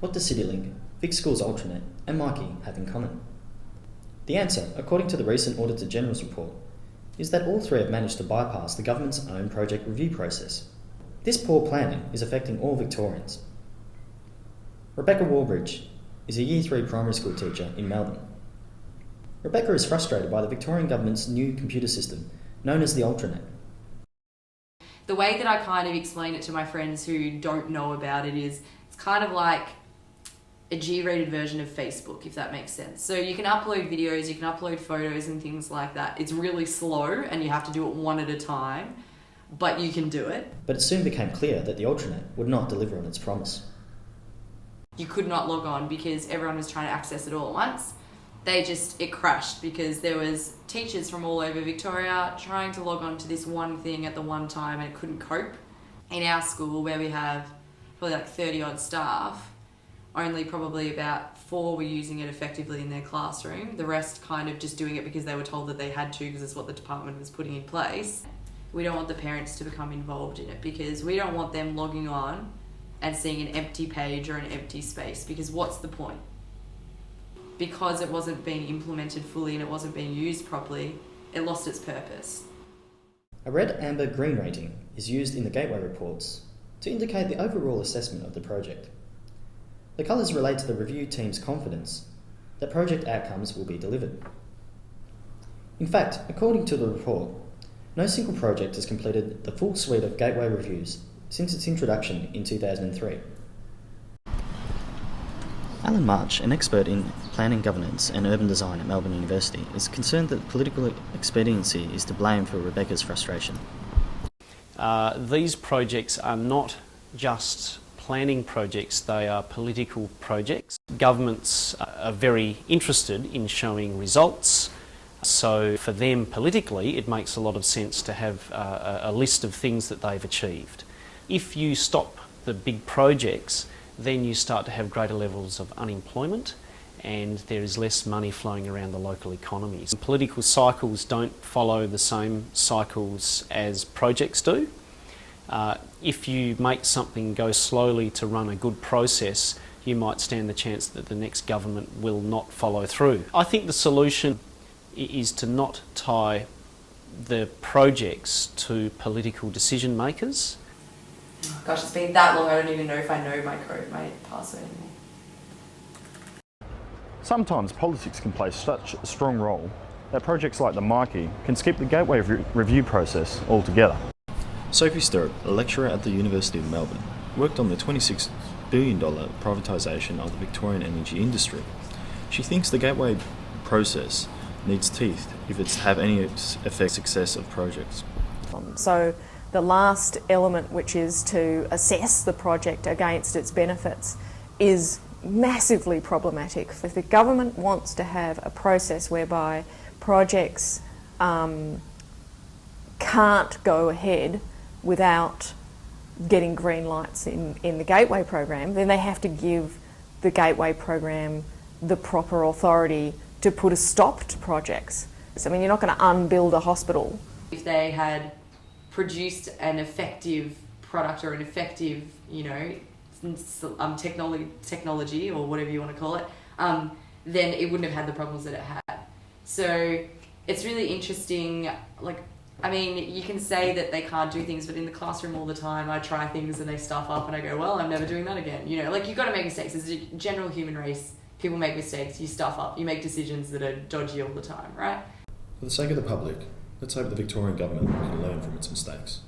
What does CityLink, Vic Schools Ultranet and Mikey have in common? The answer, according to the recent Auditor-General's report, is that all three have managed to bypass the government's own project review process. This poor planning is affecting all Victorians. Rebecca Warbridge is a Year 3 primary school teacher in Melbourne. Rebecca is frustrated by the Victorian government's new computer system, known as the Ultranet. The way that I kind of explain it to my friends who don't know about it is, it's kind of like a G-rated version of Facebook, if that makes sense. So you can upload videos, you can upload photos and things like that. It's really slow and you have to do it one at a time, but you can do it. But it soon became clear that the Ultranet would not deliver on its promise. You could not log on because everyone was trying to access it all at once. It crashed because there was teachers from all over Victoria trying to log on to this one thing at the one time and it couldn't cope. In our school, where we have probably like 30 odd staff, only probably about 4 were using it effectively in their classroom. The rest kind of just doing it because they were told that they had to because it's what the department was putting in place. We don't want the parents to become involved in it because we don't want them logging on and seeing an empty page or an empty space, because what's the point? Because it wasn't being implemented fully and it wasn't being used properly, it lost its purpose. A red, amber, green rating is used in the Gateway reports to indicate the overall assessment of the project. The colours relate to the review team's confidence that project outcomes will be delivered. In fact, according to the report, no single project has completed the full suite of Gateway reviews since its introduction in 2003. Alan March, an expert in planning, governance and urban design at Melbourne University, is concerned that political expediency is to blame for Rebecca's frustration. These projects are not just planning projects, they are political projects. Governments are very interested in showing results, so for them politically it makes a lot of sense to have a list of things that they've achieved. If you stop the big projects, then you start to have greater levels of unemployment and there is less money flowing around the local economies. Political cycles don't follow the same cycles as projects do. If you make something go slowly to run a good process, you might stand the chance that the next government will not follow through. I think the solution is to not tie the projects to political decision makers. Oh gosh, it's been that long I don't even know if I know my password anymore. Sometimes politics can play such a strong role that projects like the Mikey can skip the Gateway review process altogether. Sophie Stirrup, a lecturer at the University of Melbourne, worked on the $26 billion privatisation of the Victorian energy industry. She thinks the Gateway process needs teeth if it's to have any effect success of projects. So the last element, which is to assess the project against its benefits, is massively problematic. If the government wants to have a process whereby projects can't go ahead without getting green lights in the Gateway program, then they have to give the Gateway program the proper authority to put a stop to projects. I mean, you're not going to unbuild a hospital. If they had produced an effective product or an effective, technology or whatever you want to call it, then it wouldn't have had the problems that it had. So it's really interesting. You can say that they can't do things, but in the classroom all the time, I try things and they stuff up and I go, well, I'm never doing that again. You've got to make mistakes. It's a general human race. People make mistakes, you stuff up, you make decisions that are dodgy all the time, right? For the sake of the public, let's hope the Victorian government can learn from its mistakes.